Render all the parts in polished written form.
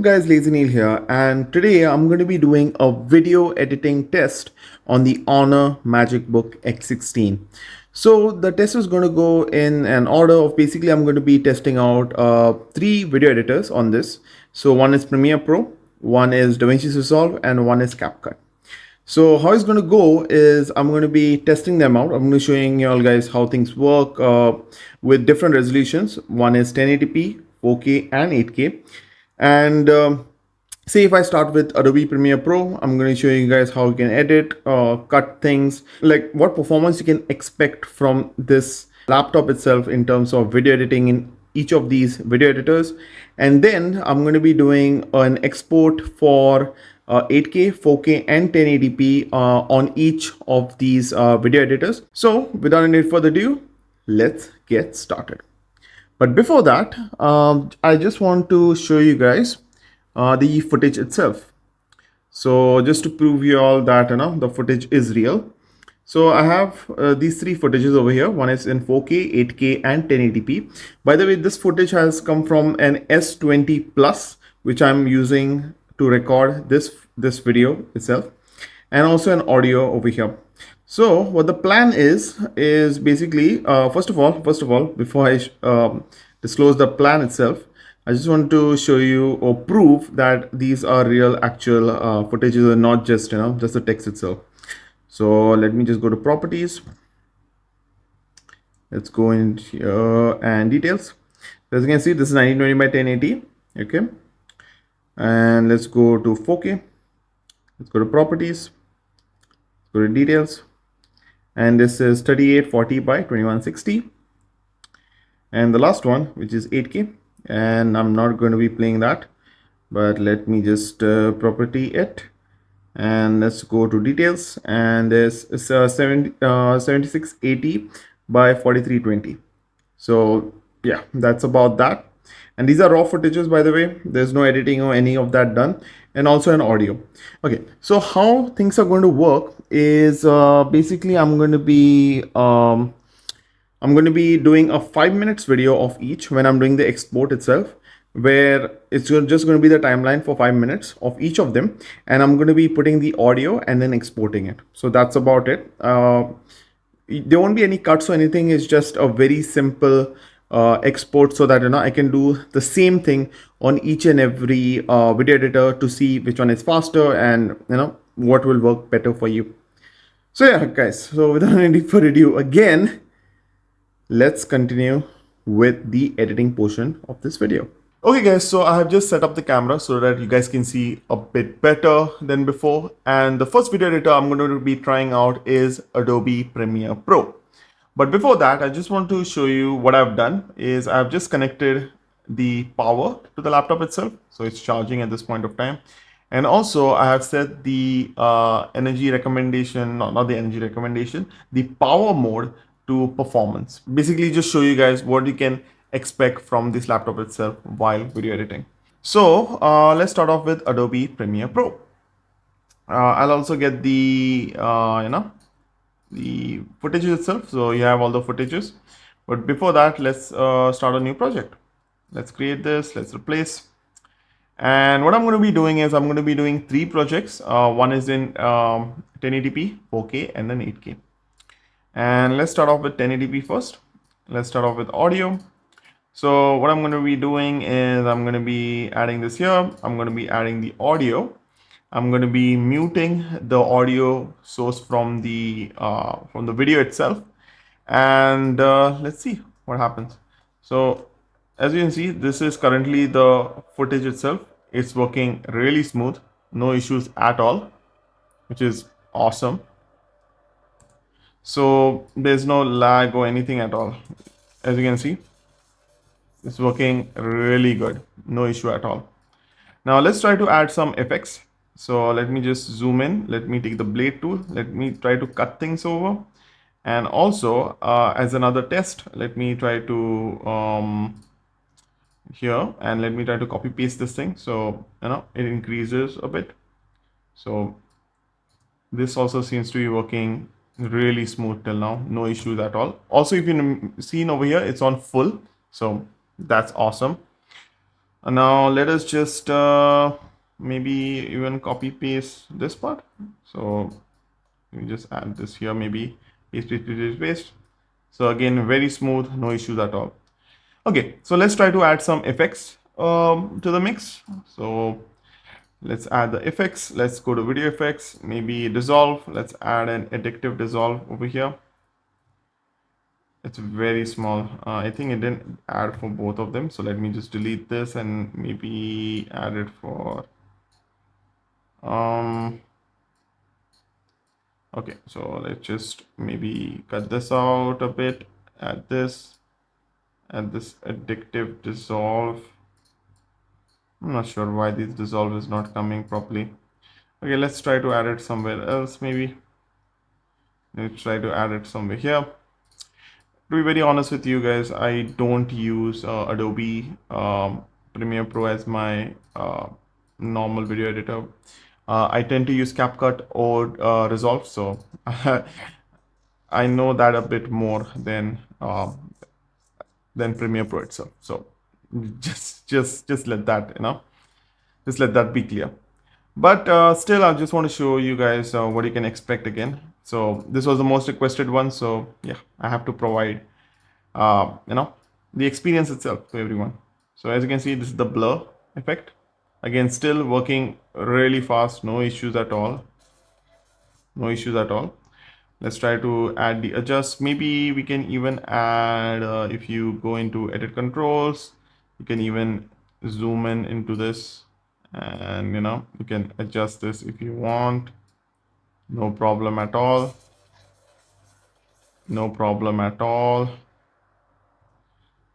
up guys, Lazy Neil here, and today I'm going to be doing a video editing test on the Honor Magicbook X16. So the test is going to go in an order of basically I'm going to be testing out three video editors on this. So one is Premiere Pro, one is DaVinci Resolve, and one is CapCut. So how it's going to go is I'm going to be testing them out. I'm going to be showing you all guys how things work with different resolutions. One is 1080p, 4K, and 8K. And say if I start with Adobe Premiere Pro, I'm going to show you guys how you can edit, cut things, like what performance you can expect from this laptop itself in terms of video editing in each of these video editors. And then I'm going to be doing an export for 8K, 4K, and 1080p on each of these video editors. So without any further ado, let's get started. But before that, I just want to show you guys the footage itself. So just to prove you all that the footage is real. So I have these three footages over here. One is in 4K, 8K, and 1080p. By the way, this footage has come from an S20 Plus, which I'm using to record this video itself, and also an audio over here. So what the plan is basically, first of all, before I disclose the plan itself, I just want to show you or prove that these are real actual footages and not just just the text itself. So let me just go to properties. Let's go in here and details. As you can see, this is 1920 by 1080. Okay, and let's go to 4K. Let's go to properties. Let's go to details. And this is 3840 by 2160. And the last one, which is 8K, and I'm not going to be playing that, but let me just property it, and let's go to details. And this is 7680 by 4320. So yeah, that's about that. And these are raw footages, by the way. There's no editing or any of that done, and also an audio. Okay, so how things are going to work is basically I'm going to be doing a 5 minutes video of each when I'm doing the export itself, where it's just going to be the timeline for 5 minutes of each of them, and I'm going to be putting the audio and then exporting it. So that's about it. There won't be any cuts or anything. It's just a very simple export, so that I can do the same thing on each and every video editor to see which one is faster and what will work better for you. So yeah guys, so without any further ado, again, let's continue with the editing portion of this video. Okay guys, so I have just set up the camera so that you guys can see a bit better than before. And the first video editor I'm going to be trying out is Adobe Premiere Pro. But before that, I just want to show you what I've done is I've just connected the power to the laptop itself. So it's charging at this point of time. And also I have set the energy recommendation, not the energy recommendation, the power mode to performance. Basically just show you guys what you can expect from this laptop itself while video editing. So let's start off with Adobe Premiere Pro. I'll also get the the footage itself, so you have all the footages. But before that, let's start a new project. Let's create this, let's replace. And what I'm going to be doing is I'm going to be doing three projects. One is in 1080p, 4K, and then 8K. And let's start off with 1080p first. Let's start off with audio. So what I'm going to be doing is I'm going to be adding this here. I'm going to be adding the audio. I'm going to be muting the audio source from the video itself, and let's see what happens. So as you can see, this is currently the footage itself. It's working really smooth, no issues at all, which is awesome. So there's no lag or anything at all. As you can see, it's working really good, no issue at all. Now let's try to add some effects. So let me just zoom in. Let me take the blade tool. Let me try to cut things over. And also as another test, let me try to here, and let me try to copy paste this thing. So it increases a bit. So this also seems to be working really smooth till now, no issues at all. Also, if you seen over here, it's on full, so that's awesome. Now let us just maybe even copy paste this part. So we just add this here, maybe paste, paste, paste, paste, paste. So again, very smooth, no issues at all. Okay, so let's try to add some effects to the mix. So let's add the effects. Let's go to video effects, maybe dissolve. Let's add an addictive dissolve over here. It's very small. I think it didn't add for both of them. So let me just delete this and maybe add it for um okay, so let's just maybe cut this out a bit, add this addictive dissolve. I'm not sure why this dissolve is not coming properly. Okay, let's try to add it somewhere else maybe. Let's try to add it somewhere here. To be very honest with you guys, I don't use Adobe Premiere Pro as my normal video editor. I tend to use CapCut or Resolve, so I know that a bit more than Premiere Pro itself. So just let that just let that be clear. But still, I just want to show you guys what you can expect again. So this was the most requested one, so yeah, I have to provide the experience itself to everyone. So as you can see, this is the blur effect. Again, still working really fast, no issues at all. No issues at all. Let's try to add the adjust. Maybe we can even add, if you go into edit controls, you can even zoom in into this, and you can adjust this if you want. No problem at all. No problem at all.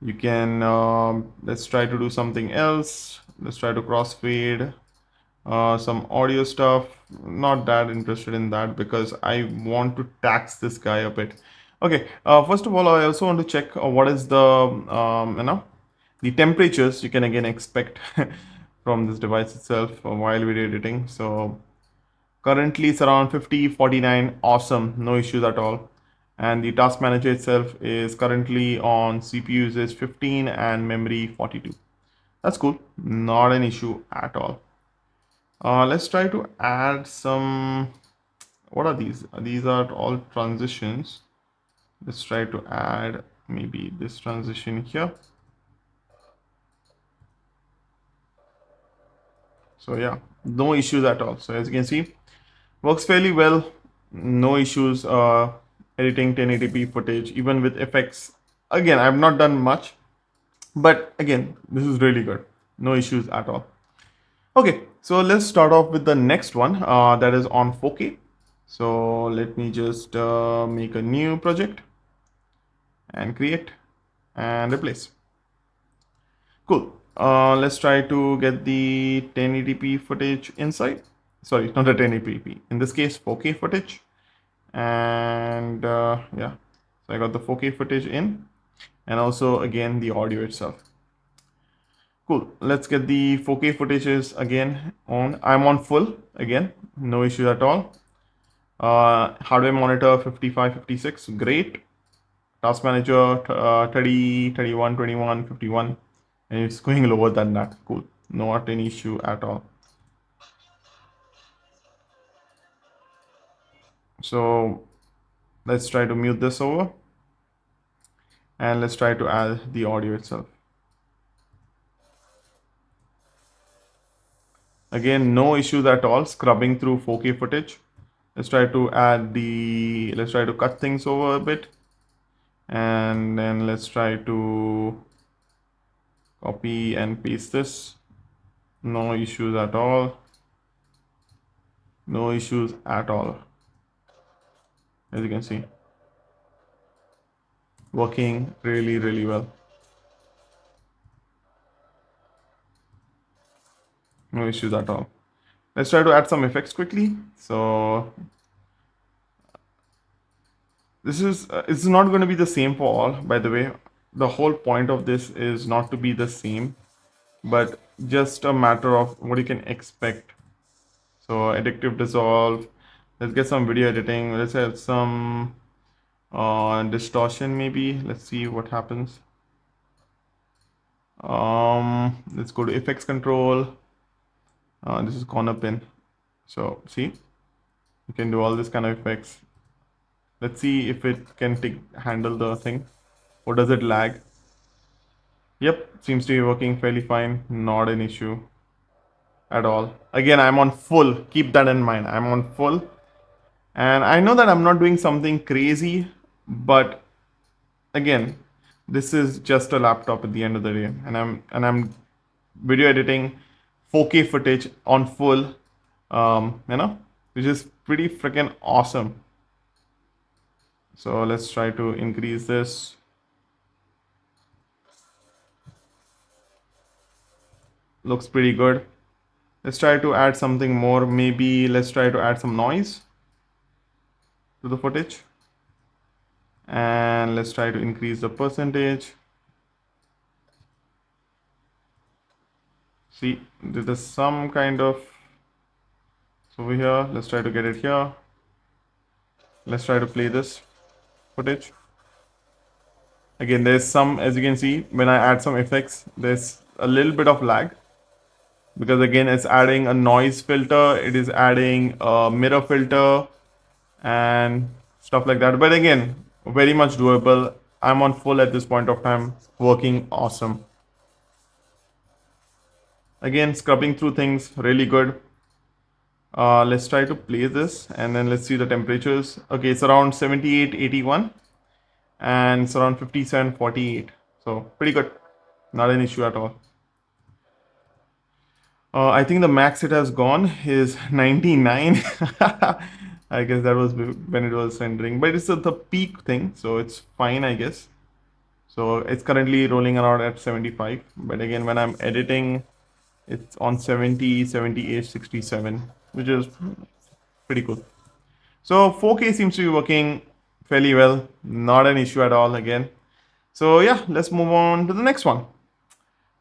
You can let's try to do something else. Let's try to crossfade some audio stuff. Not that interested in that because I want to tax this guy a bit. Okay, first of all, I also want to check what is the the temperatures you can again expect from this device itself while video editing. So currently it's around 50, 49. Awesome, no issues at all. And the task manager itself is currently on CPU usage 15 and memory 42. That's cool, not an issue at all. Let's try to add some. What are these? These are all transitions. Let's try to add maybe this transition here. So yeah, no issues at all. So as you can see, works fairly well. No issues editing 1080p footage, even with effects. Again, I've not done much, but again, this is really good. No issues at all. Okay, so let's start off with the next one that is on 4K. So let me just make a new project and create and replace. Cool. Let's try to get the 1080p footage inside. Sorry, not the 1080p. In this case, 4K footage. And yeah, so I got the 4K footage in, and also again the audio itself. Cool. Let's get the 4K footages again on. I'm on full again, no issues at all. Hardware monitor 55, 56, great. Task manager 30, 31, 21, 51, and it's going lower than that. Cool, not an issue at all. So let's try to mute this over, and let's try to add the audio itself. Again, no issues at all, scrubbing through 4K footage. Let's try to let's try to cut things over a bit, and then let's try to copy and paste this. No issues at all. No issues at all. As you can see, working really, really well. No issues at all. Let's try to add some effects quickly. So this is it's not going to be the same for all, by the way. The whole point of this is not to be the same, but just a matter of what you can expect. So addictive dissolve. Let's get some video editing. Let's add some distortion maybe. Let's see what happens. Let's go to effects control. This is corner pin. So see, you can do all this kind of effects. Let's see if it can handle the thing. Or does it lag? Yep, seems to be working fairly fine. Not an issue at all. Again, I'm on full. Keep that in mind. I'm on full. And I know that I'm not doing something crazy, but again, this is just a laptop at the end of the day, and I'm video editing 4K footage on full, which is pretty freaking awesome. So let's try to increase this. Looks pretty good. Let's try to add something more. Maybe let's try to add some noise to the footage. And let's try to increase the percentage. See, there's some kind of, so over here, let's try to get it here. Let's try to play this footage. Again, there's some, as you can see, when I add some effects, there's a little bit of lag because again, it's adding a noise filter, it is adding a mirror filter and stuff like that. But again, very much doable. I'm on full at this point of time, working awesome. Again, scrubbing through things really good. Let's try to play this and then let's see the temperatures. Okay, it's around 78-81 and it's around 57-48. So pretty good. Not an issue at all. I think the max it has gone is 99. I guess that was when it was rendering, but it's the peak thing, so it's fine, I guess. So it's currently rolling around at 75, but again, when I'm editing, it's on 70, 78, 67, which is pretty cool. So 4K seems to be working fairly well, not an issue at all again. So yeah, let's move on to the next one.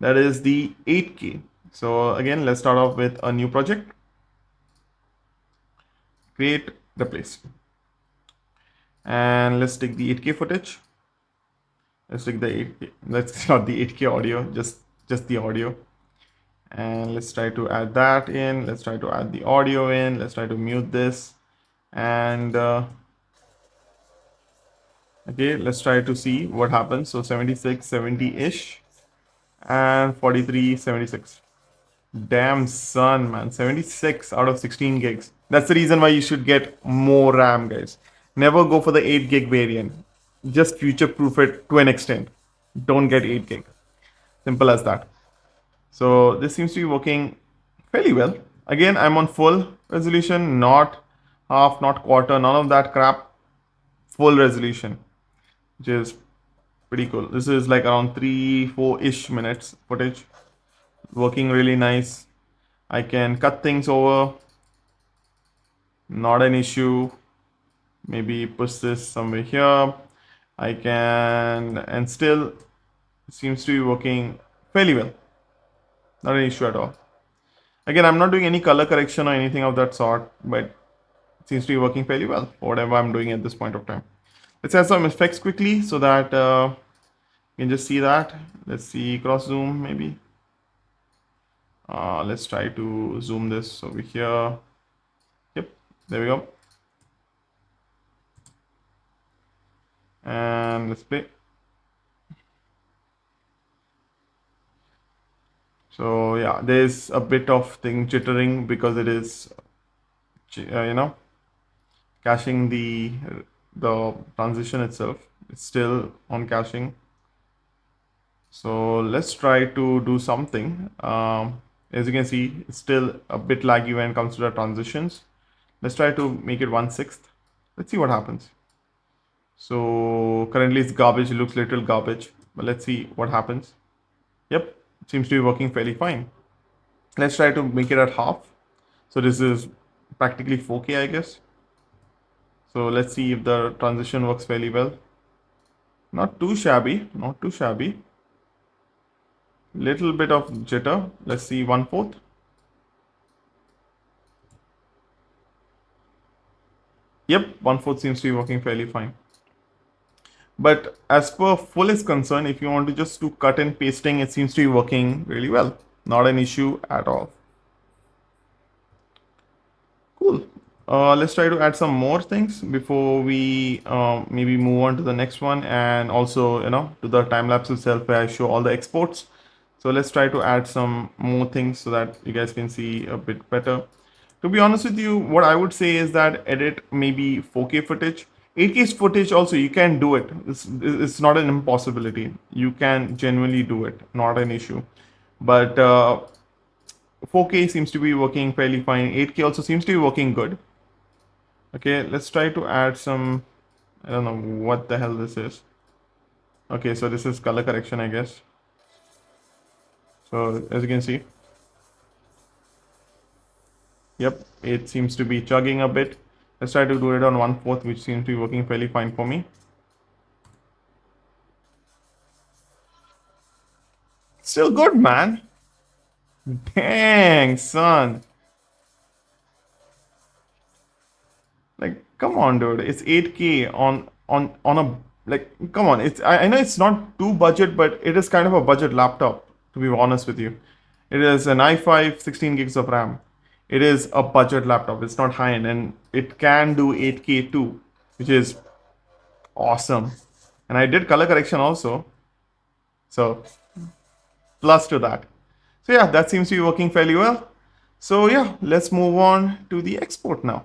That is the 8K. So again, let's start off with a new project. Create the place. And let's take the 8K footage. Let's take the 8K. Let's not the 8K audio, just the audio. And let's try to add that in. Let's try to add the audio in. Let's try to mute this. And okay, let's try to see what happens. So 76, 70-ish and 43, 76. Damn son, man. 76 out of 16 gigs. That's the reason why you should get more RAM, guys. Never go for the 8 gig variant. Just future proof it to an extent. Don't get 8 gig. Simple as that. So this seems to be working fairly well. Again, I'm on full resolution, not half, not quarter, none of that crap. Full resolution, which is pretty cool. This is like around 3-4-ish minutes footage. Working really nice. I can cut things over, not an issue. Maybe push this somewhere here. I can, and still it seems to be working fairly well. Not an issue at all. Again, I'm not doing any color correction or anything of that sort, but it seems to be working fairly well for whatever I'm doing at this point of time. Let's add some effects quickly so that you can just see that. Let's see cross zoom maybe. Let's try to zoom this over here. Yep, there we go. And let's play. So yeah, there's a bit of thing jittering because it is, caching the transition itself. It's still on caching. So let's try to do something. As you can see, it's still a bit laggy when it comes to the transitions. Let's try to make it 1/6. Let's see what happens. So currently it's garbage, it looks little garbage, but let's see what happens. Yep, it seems to be working fairly fine. Let's try to make it at half. So this is practically 4K, I guess. So let's see if the transition works fairly well. Not too shabby, not too shabby. Little bit of jitter. Let's see 1/4. Yep, 1/4 seems to be working fairly fine. But as per full is concerned, if you want to just do cut and pasting, it seems to be working really well. Not an issue at all. Cool. Let's try to add some more things before we maybe move on to the next one, and also, to the time lapse itself where I show all the exports. So let's try to add some more things so that you guys can see a bit better. To be honest with you, what I would say is that edit maybe 4K footage. 8K footage also, you can do it. It's not an impossibility. You can genuinely do it, not an issue. But 4K seems to be working fairly fine. 8K also seems to be working good. Okay, let's try to add some, I don't know what the hell this is. Okay, so this is color correction, I guess. So as you can see, yep, it seems to be chugging a bit. Let's try to do it on 1/4, which seems to be working fairly fine for me. Still good, man. Dang, son. Like, come on, dude. It's 8K on a, like, come on. I know it's not too budget, but it is kind of a budget laptop, to be honest with you. It is an i5, 16 gigs of RAM. It is a budget laptop. It's not high end, and it can do 8K too, which is awesome. And I did color correction also, so plus to that. So yeah, that seems to be working fairly well. So yeah, let's move on to the export now.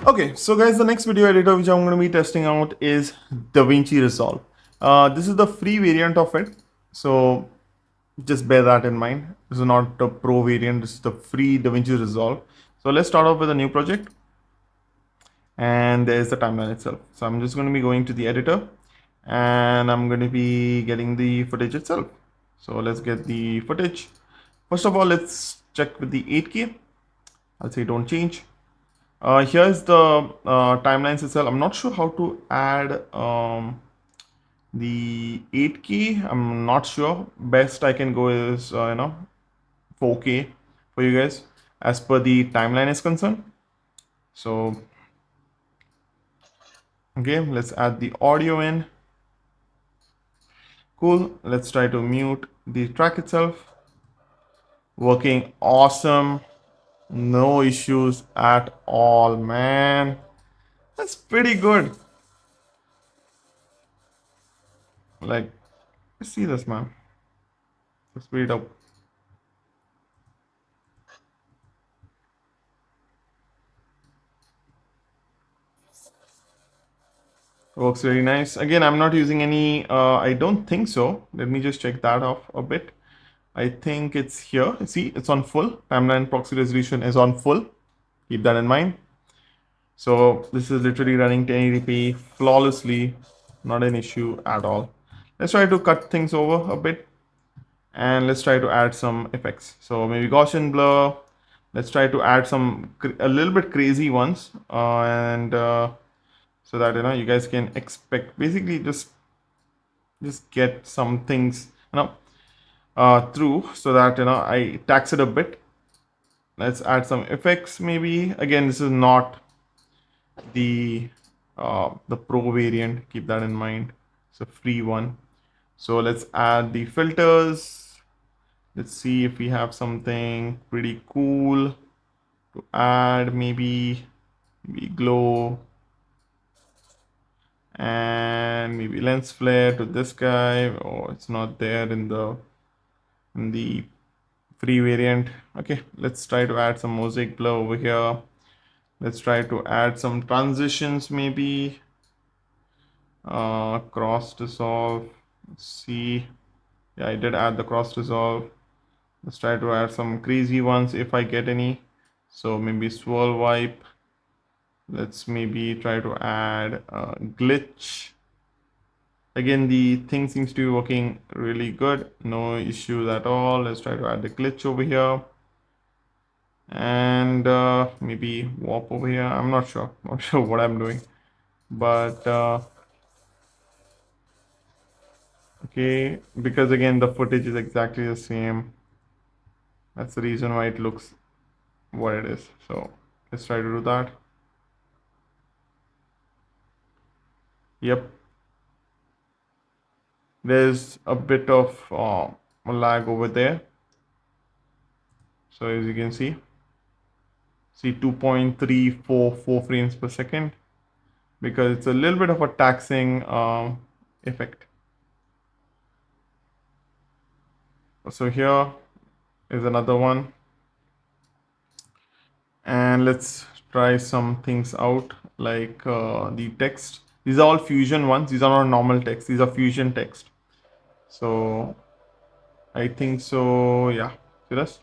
Okay, so guys, the next video editor which I'm going to be testing out is DaVinci Resolve. This is the free variant of it, so just bear that in mind. This is not the pro variant, this is the free DaVinci Resolve. So let's start off with a new project, and there's the timeline itself. So I'm just going to be going to the editor, and I'm going to be getting the footage itself. So let's get the footage. First of all, let's check with the 8K. I'll say don't change. Here's the timelines itself. I'm not sure how to add the 8K. I'm not sure. Best I can go is 4K for you guys as per the timeline is concerned. So okay, let's add the audio in. Cool. Let's try to mute the track itself. Working awesome. No issues at all, man. That's pretty good. Like, let's see this, man. Let's speed it up. Works very nice. Again, I'm not using any, I don't think so. Let me just check that off a bit. I think it's here. See, it's on full. Timeline proxy resolution is on full. Keep that in mind. So this is literally running 1080p flawlessly. Not an issue at all. Let's try to cut things over a bit. And let's try to add some effects. So maybe Gaussian blur. Let's try to add some a little bit crazy ones. So that you guys can expect basically just get some things through, so that I tax it a bit. Let's add some effects maybe. Again, this is not the pro variant, keep that in mind. It's a free one. So let's add the filters. Let's see if we have something pretty cool to add. Maybe glow, and maybe lens flare to this guy. Oh, it's not there in the free variant. Okay, let's try to add some mosaic blur over here. Let's try to add some transitions maybe. Cross dissolve. Let's see. Yeah, I did add the cross dissolve. Let's try to add some crazy ones if I get any. So maybe swirl wipe. Let's maybe try to add a glitch. Again, the thing seems to be working really good. No issues at all. Let's try to add the glitch over here. And maybe warp over here. I'm not sure. Not sure what I'm doing. But okay, because again, the footage is exactly the same. That's the reason why it looks what it is. So let's try to do that. Yep. There's a bit of lag over there. So as you can see 2.344 frames per second because it's a little bit of a taxing effect. So here is another one, and let's try some things out like the text. These are all fusion ones. These are not normal text. These are fusion text. So I think so. Yeah, see this?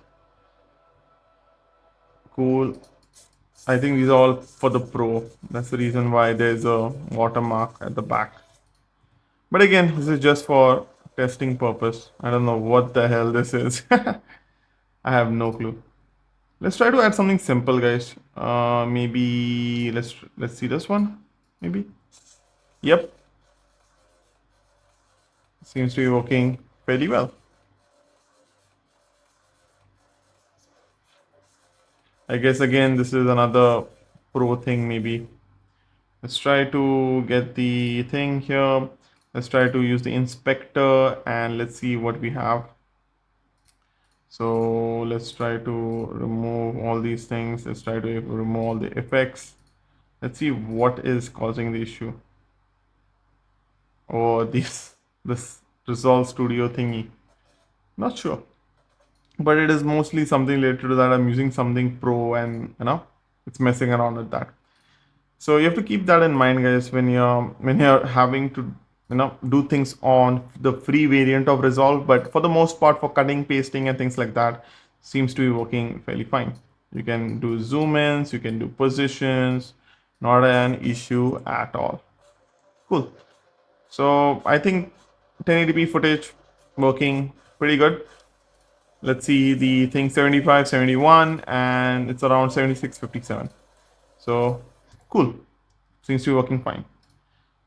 Cool. I think these are all for the pro. That's the reason why there's a watermark at the back. But again, this is just for testing purpose. I don't know what the hell this is. I have no clue. Let's try to add something simple, guys. Maybe let's see this one. Maybe. Yep. Seems to be working fairly well. I guess again this is another pro thing maybe. Let's try to get the thing here. Let's try to use the inspector and let's see what we have. So let's try to remove all these things. Let's try to remove all the effects. Let's see what is causing the issue. Or this Resolve Studio thingy. Not sure. But it is mostly something related to that. I'm using something pro and it's messing around with that. So you have to keep that in mind, guys, when you're having to do things on the free variant of Resolve. But for the most part, for cutting, pasting, and things like that, seems to be working fairly fine. You can do zoom ins, you can do positions, not an issue at all. Cool. So I think 1080p footage working pretty good. Let's see the thing 75, 71, and it's around 76, 57. So cool. Seems to be working fine.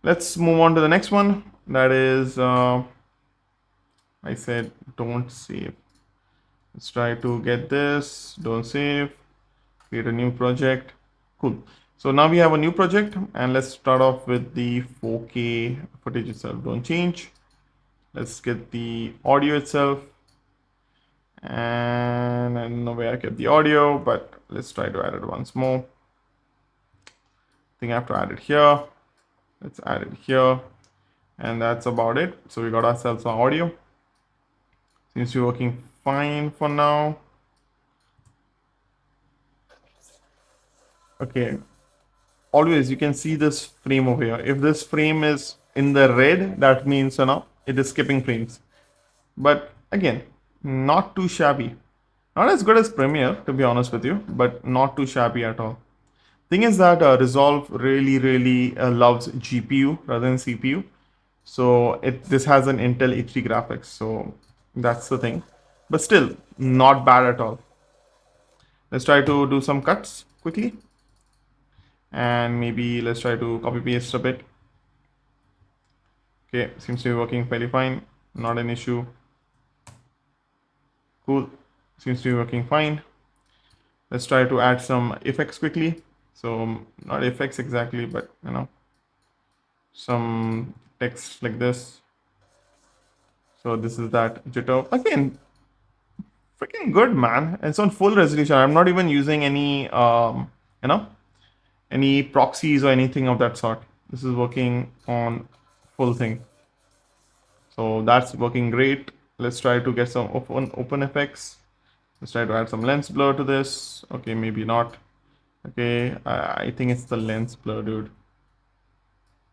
Let's move on to the next one. That is, I said don't save. Let's try to get this. Don't save. Create a new project. Cool. So now we have a new project, and let's start off with the 4K footage itself. Don't change. Let's get the audio itself. And I don't know where I kept the audio, but let's try to add it once more. I think I have to add it here. Let's add it here. And that's about it. So we got ourselves our audio. Seems to be working fine for now. Okay. Always you can see this frame over here. If this frame is in the red, that means it is skipping frames. But again, not too shabby. Not as good as Premiere, to be honest with you, but not too shabby at all. Thing is that Resolve really loves GPU rather than CPU. So this has an Intel HD graphics, so that's the thing. But still, not bad at all. Let's try to do some cuts quickly. And maybe let's try to copy paste a bit. Okay, seems to be working fairly fine. Not an issue. Cool. Seems to be working fine. Let's try to add some effects quickly. So not effects exactly, but some text like this. So this is that jitter. Again, freaking good, man. It's on full resolution. I'm not even using any any proxies or anything of that sort. This is working on full thing. So that's working great. Let's try to get some open effects. Let's try to add some lens blur to this. Okay, maybe not. Okay, I think it's the lens blur, dude.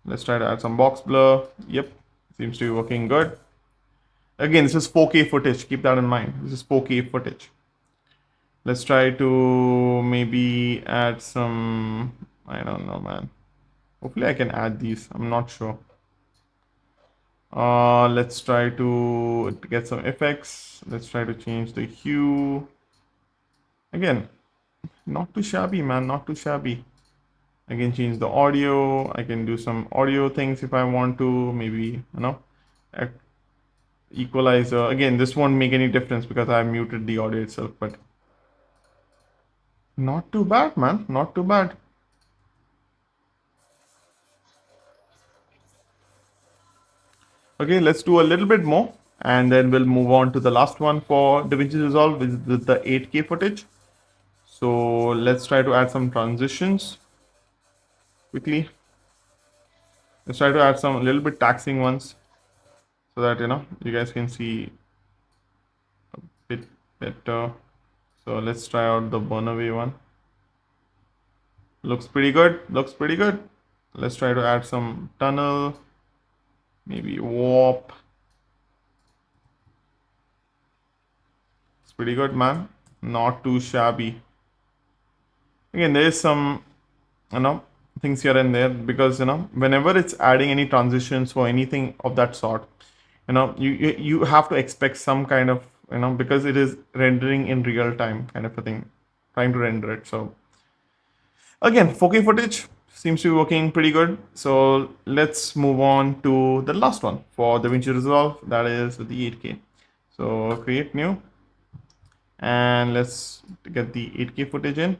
Let's try to add some box blur. Yep, seems to be working good. Again, this is 4K footage. Keep that in mind. This is 4K footage. Let's try to maybe add some, I don't know, man. Hopefully I can add these. I'm not sure. Let's try to get some effects. Let's try to change the hue. Again, not too shabby, man, not too shabby. I can change the audio. I can do some audio things if I want to. Maybe, equalizer. Again, this won't make any difference because I muted the audio itself, but not too bad, man. Not too bad. Okay, let's do a little bit more and then we'll move on to the last one for DaVinci Resolve with the 8K footage. So let's try to add some transitions quickly. Let's try to add some a little bit taxing ones so that you guys can see a bit better. So let's try out the burn away one. Looks pretty good. Looks pretty good. Let's try to add some tunnel, maybe warp. It's pretty good, man. Not too shabby. Again, there is some you know things here and there because whenever it's adding any transitions or anything of that sort, you have to expect some kind of because it is rendering in real time kind of a thing, trying to render it. So again, 4K footage seems to be working pretty good. So let's move on to the last one for DaVinci Resolve, that is the 8K. So create new and let's get the 8K footage in.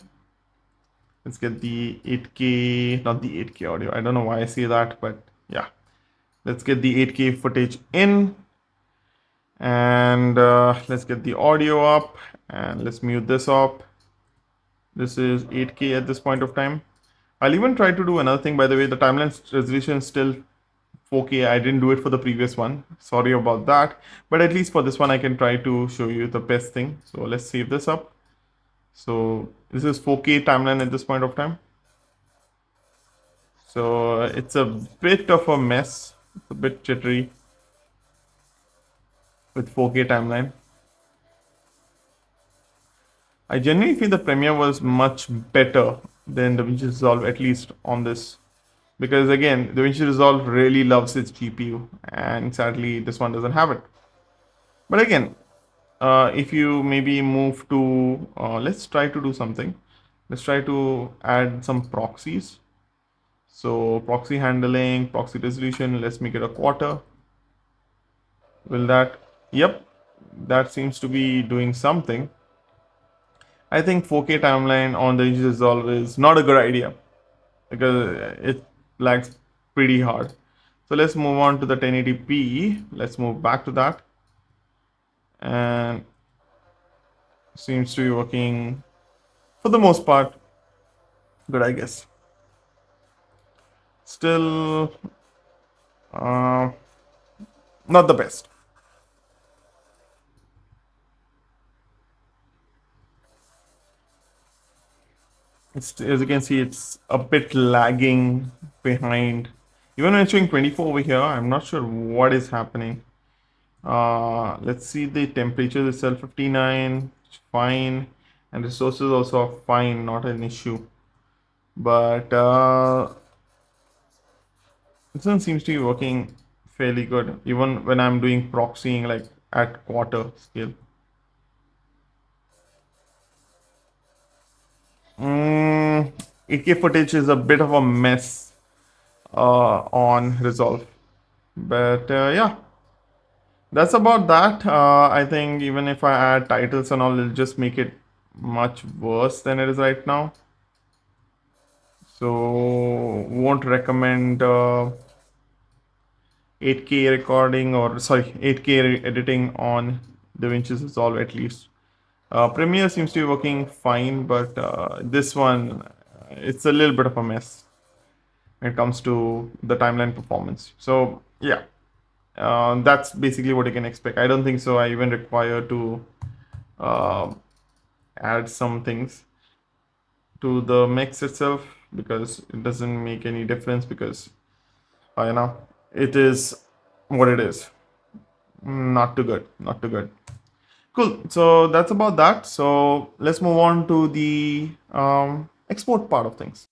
Let's get the 8K, not the 8K audio. I don't know why I say that, but yeah. Let's get the 8K footage in and let's get the audio up and let's mute this up. This is 8K at this point of time. I'll even try to do another thing. By the way, the timeline resolution is still 4K. I didn't do it for the previous one. Sorry about that. But at least for this one, I can try to show you the best thing. So let's save this up. So this is 4K timeline at this point of time. So it's a bit of a mess. It's a bit jittery with 4K timeline. I generally feel the Premiere was much better than DaVinci Resolve, at least on this. Because again, DaVinci Resolve really loves its GPU, and sadly, this one doesn't have it. But again, if you maybe move to, let's try to do something. Let's try to add some proxies. So proxy handling, proxy resolution, let's make it a quarter. Will that, yep, that seems to be doing something. I think 4K timeline on the Resolve is not a good idea because it lags pretty hard. So let's move on to the 1080p. Let's move back to that. And seems to be working for the most part good, I guess. Still not the best. It's, as you can see, it's a bit lagging behind. Even when it's showing 24 over here, I'm not sure what is happening. Let's see the temperature itself, 59, fine, and resources also are fine, not an issue. But this one seems to be working fairly good, even when I'm doing proxying like at quarter scale. 8K footage is a bit of a mess on Resolve, but yeah, that's about that. I think even if I add titles and all, it'll just make it much worse than it is right now. So won't recommend 8K recording or sorry 8K editing on DaVinci Resolve at least. Premiere seems to be working fine, but this one it's a little bit of a mess when it comes to the timeline performance. So yeah, that's basically what you can expect. I don't think so I even require to uh, add some things to the mix itself because it doesn't make any difference because it is what it is. Not too good, not too good. Cool. So that's about that. So let's move on to the export part of things.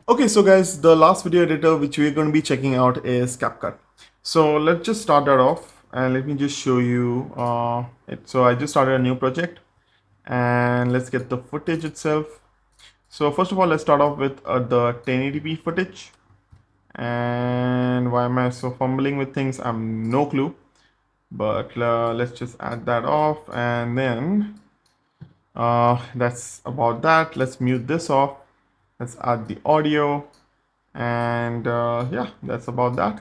Okay, so guys, the last video editor which we're going to be checking out is CapCut. So let's just start that off and let me just show you it. So I just started a new project and let's get the footage itself. So first of all, let's start off with the 1080p footage. And why am I so fumbling with things? I'm no clue, but let's just add that off, and then that's about that. Let's mute this off. Let's add the audio, and yeah, that's about that.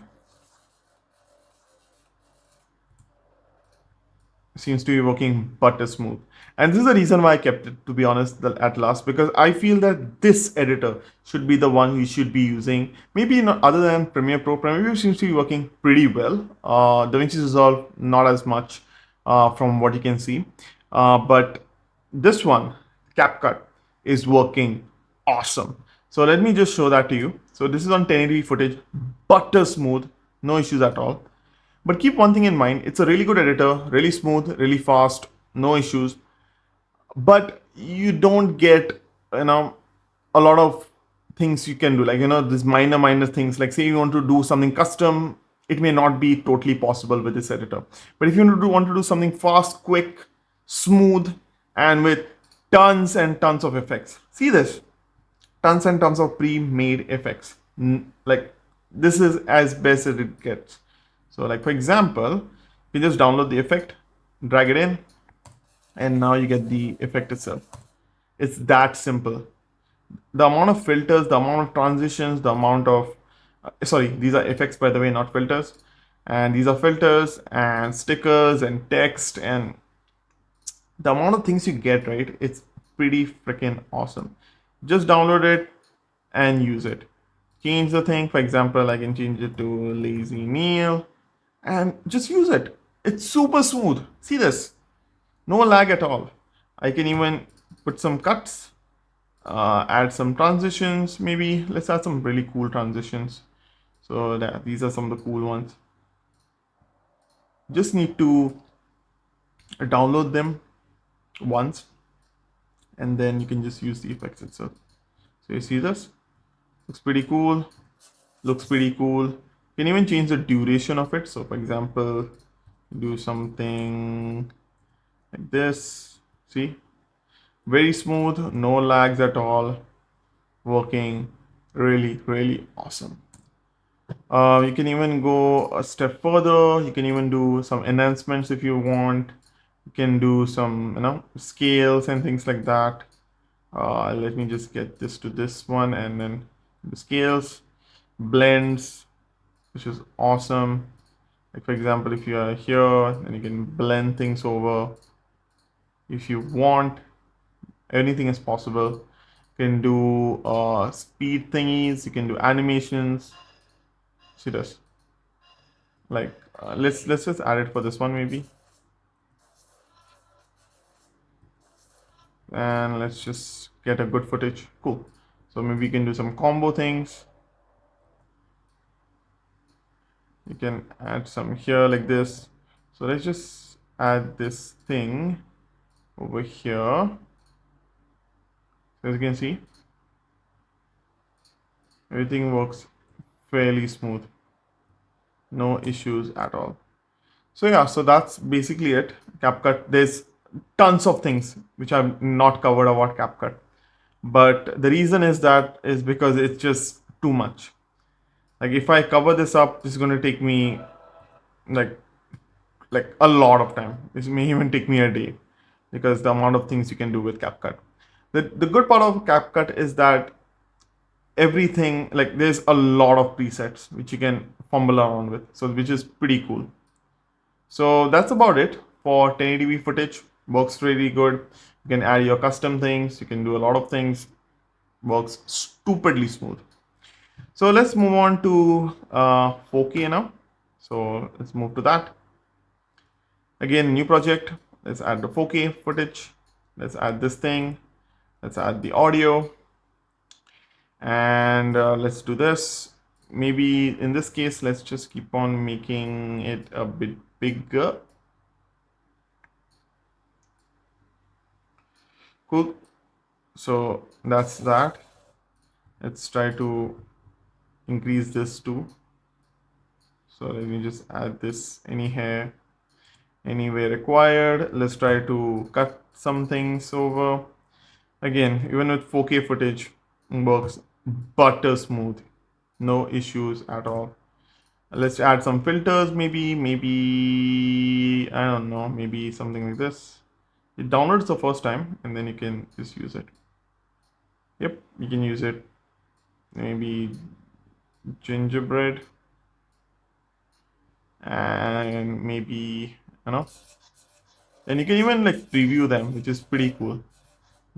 Seems to be working butter smooth, and this is the reason why I kept it, to be honest, at last, because I feel that this editor should be the one you should be using. Maybe not, other than Premiere seems to be working pretty well. DaVinci Resolve not as much, from what you can see, but this one, CapCut, is working awesome. So let me just show that to you. So this is on 1080p footage, butter smooth, no issues at all. But keep one thing in mind, it's a really good editor, really smooth, really fast, no issues. But you don't get, you know, a lot of things you can do, like, you know, these minor things, like say you want to do something custom, it may not be totally possible with this editor. But if you want to do something fast, quick, smooth, and with tons and tons of effects, see this, tons and tons of pre-made effects. Like, this is as best as it gets. So like, for example, you just download the effect, drag it in, and now you get the effect itself. It's that simple. The amount of filters, the amount of transitions, the amount of sorry, these are effects, by the way, not filters. And these are filters and stickers and text, and the amount of things you get, right? It's pretty freaking awesome. Just download it and use it. Change the thing. For example, I can change it to lazy meal and just use it. It's super smooth. See this? No lag at all. I can even put some cuts, add some transitions. Maybe let's add some really cool transitions. So that these are some of the cool ones. Just need to download them once, and then you can just use the effects itself. So you see this? Looks pretty cool. Looks pretty cool. You can even change the duration of it. So for example, do something like this. See? Very smooth, no lags at all. Working really, really awesome. You can even go a step further. You can even do some enhancements if you want. You can do some, you know, scales and things like that. Let me just get this to this one, and then the scales, blends, which is awesome. Like, for example, if you are here, then you can blend things over if you want. Anything is possible. You can do speed thingies, you can do animations. See this? Like, let's just add it for this one maybe, and let's just get a good footage. Cool. So maybe you can do some combo things. You can add some here like this. So let's just add this thing over here. As you can see, everything works fairly smooth, no issues at all. So yeah, so that's basically it. CapCut, there's tons of things which I've not covered about CapCut, but the reason is because it's just too much. Like, if I cover this up, this is going to take me like a lot of time. This may even take me a day, because the amount of things you can do with CapCut. The good part of CapCut is that everything, like, there's a lot of presets which you can fumble around with. So which is pretty cool. So that's about it for 1080p footage. Works really good. You can add your custom things. You can do a lot of things. Works stupidly smooth. So let's move on to 4K now. So let's move to that. Again, new project. Let's add the 4K footage. Let's add this thing. Let's add the audio. And let's do this. Maybe in this case, let's just keep on making it a bit bigger. Cool. So that's that. Let's try to increase this too. So let me just add this anywhere required. Let's try to cut some things over. Again, even with 4K footage, works butter smooth. No issues at all. Let's add some filters, maybe, I don't know, maybe something like this. It downloads the first time and then you can just use it. Yep, you can use it. Maybe gingerbread. And maybe, and you can even like preview them, which is pretty cool.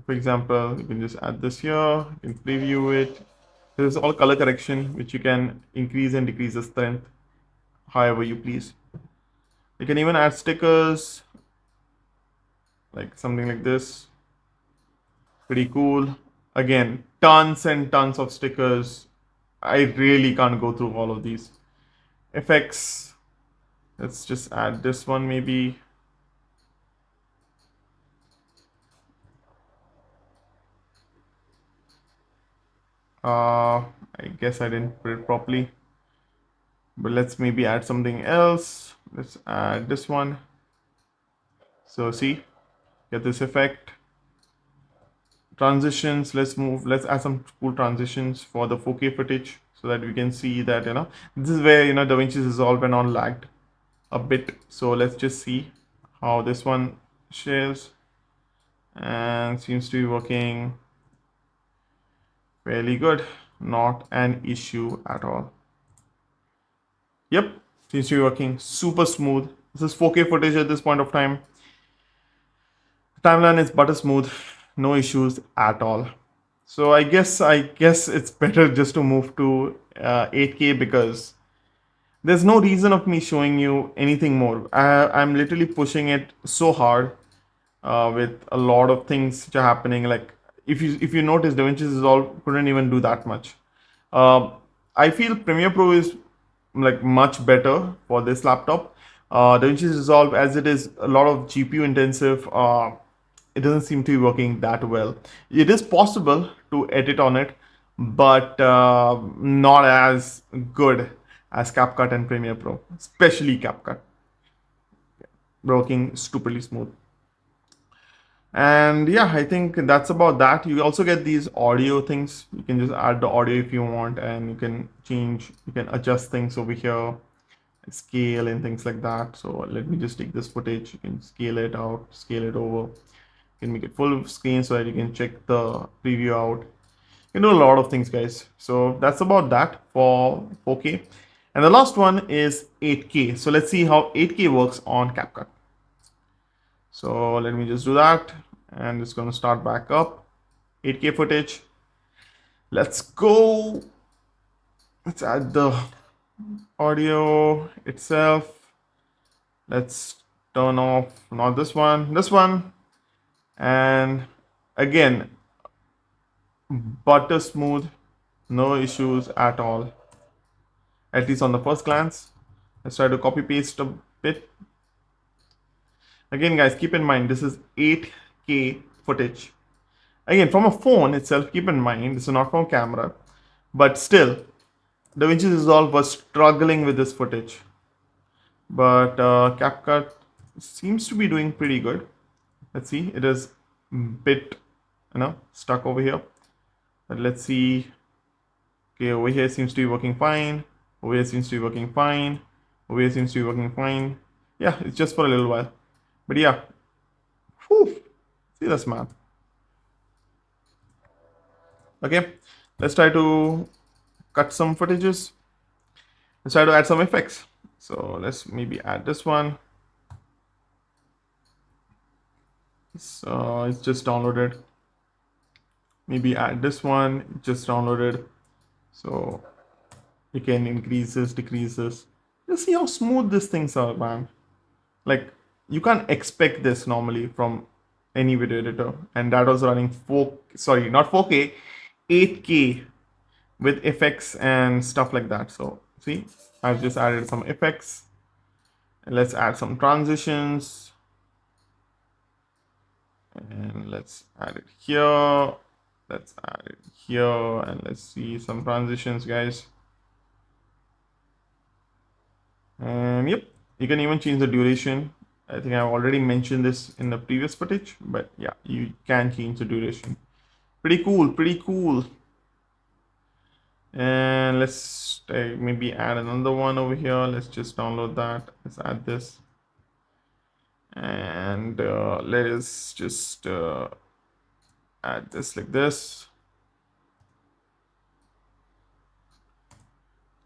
For example, you can just add this here, you can preview it. This is all color correction, which you can increase and decrease the strength however you please. You can even add stickers, like something like this. Pretty cool. Again, tons and tons of stickers. I really can't go through all of these. Effects. Let's just add this one maybe. I guess I didn't put it properly. But let's maybe add something else. Let's add this one. So see, get this effect. Transitions, let's add some cool transitions for the 4K footage so that we can see that, this is where, DaVinci Resolve went on lagged a bit. So let's just see how this one shares, and seems to be working fairly good. Not an issue at all. Yep, seems to be working super smooth. This is 4K footage at this point of time. Timeline is butter smooth, no issues at all. So I guess it's better just to move to 8K because there's no reason of me showing you anything more. I'm literally pushing it so hard with a lot of things which are happening. Like if you notice, DaVinci Resolve couldn't even do that much. Uh, I feel Premiere Pro is like much better for this laptop. DaVinci Resolve, as it is a lot of GPU intensive, it doesn't seem to be working that well. It is possible to edit on it, but not as good as CapCut and Premiere Pro, especially CapCut. Working stupidly smooth. And yeah, I think that's about that. You also get these audio things. You can just add the audio if you want, and you can adjust things over here, scale and things like that. So let me just take this footage. You can scale it out, scale it over. You can make it full screen so that you can check the preview out. You can do a lot of things, guys. So that's about that for 4K. And the last one is 8K. So let's see how 8K works on CapCut. So let me just do that. And it's going to start back up. 8K footage. Let's go. Let's add the audio itself. Let's turn off, not this one. And again, butter smooth, no issues at all, at least on the first glance. Let's try to copy paste a bit. Again, guys, keep in mind this is 8K footage. Again, from a phone itself, keep in mind this is not from camera, but still DaVinci Resolve was struggling with this footage, but CapCut seems to be doing pretty good. Let's see, it is bit stuck over here, but let's see. Okay, over here seems to be working fine. Over here seems to be working fine. Over here seems to be working fine. Yeah, it's just for a little while. But yeah. Whew. See this, man. Okay, let's try to cut some footages. let's try to add some effects. So let's maybe add this one. So it's just downloaded. Maybe add this one, just downloaded. So you can increase this, decrease this. Just see how smooth these things are, man. Like, you can't expect this normally from any video editor. And that was running not 4K, 8K with effects and stuff like that. So see, I've just added some effects. And let's add some transitions. And let's add it here. Let's add it here. And let's see some transitions, guys. And yep, you can even change the duration. I think I've already mentioned this in the previous footage, but yeah, you can change the duration. Pretty cool, pretty cool. And let's maybe add another one over here. Let's just download that. Let's add this. And let's just add this like this.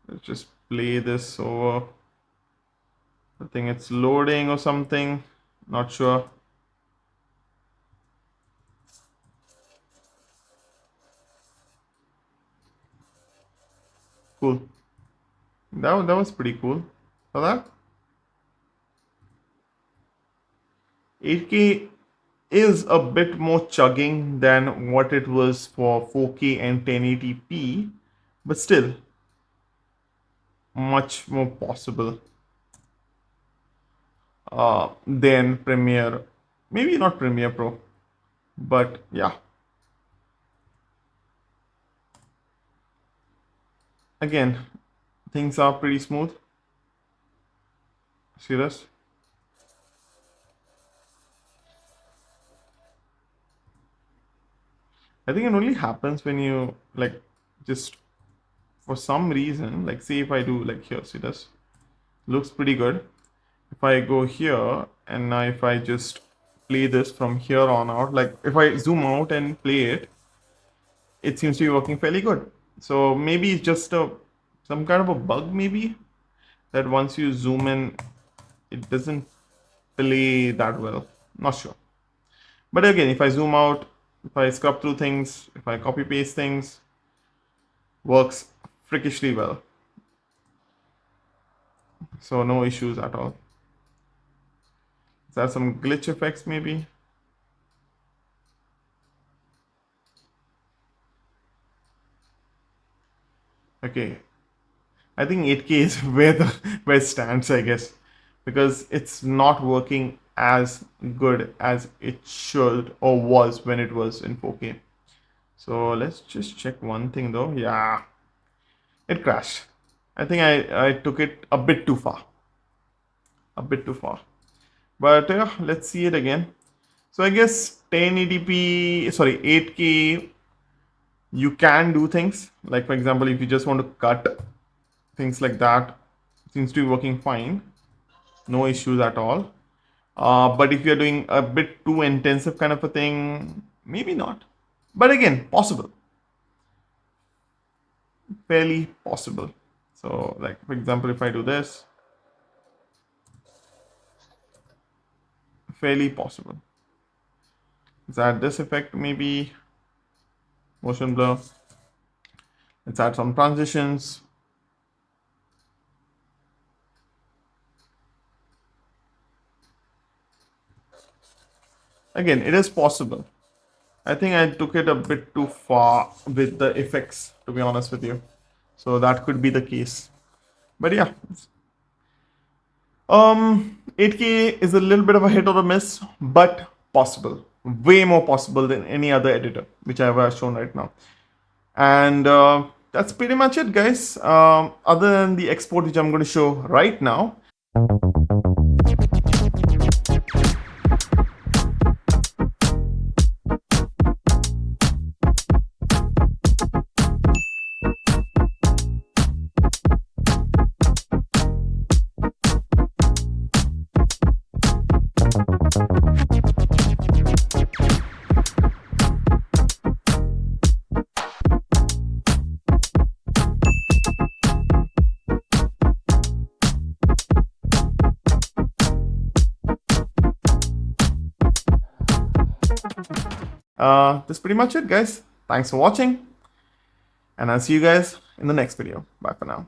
Let's just play this over. I think it's loading or something. Not sure. Cool. That was pretty cool. For that, 8K is a bit more chugging than what it was for 4K and 1080p, but still much more possible than Premiere. Maybe not Premiere Pro, but yeah. Again, things are pretty smooth. See this? I think it only happens when you like just for some reason, like say if I do like here, see this? Looks pretty good. If I go here and now if I just play this from here on out, like if I zoom out and play it, it seems to be working fairly good. So maybe it's just some kind of a bug maybe that once you zoom in, it doesn't play that well. Not sure. But again, if I zoom out, if I scrub through things, if I copy paste things, works freakishly well. So no issues at all. Is that some glitch effects maybe? Okay. I think 8K is where it stands, I guess, because it's not working as good as it should or was when it was in 4K. So let's just check one thing though. Yeah, it crashed. I think I took it a bit too far. A bit too far. But let's see it again. So I guess 1080p, sorry, 8K, you can do things. Like for example, if you just want to cut things like that, seems to be working fine. No issues at all. But if you're doing a bit too intensive kind of a thing, maybe not. But again, possible. Fairly possible. So like for example, if I do this, fairly possible. Let's add this effect maybe, motion blur. Let's add some transitions. Again, it is possible. I think I took it a bit too far with the effects, to be honest with you. So that could be the case. But yeah. 8K is a little bit of a hit or a miss, but possible. Way more possible than any other editor, which I've shown right now. And that's pretty much it, guys. Other than the export, which I'm going to show right now. That's pretty much it, guys. Thanks for watching, and I'll see you guys in the next video. Bye for now.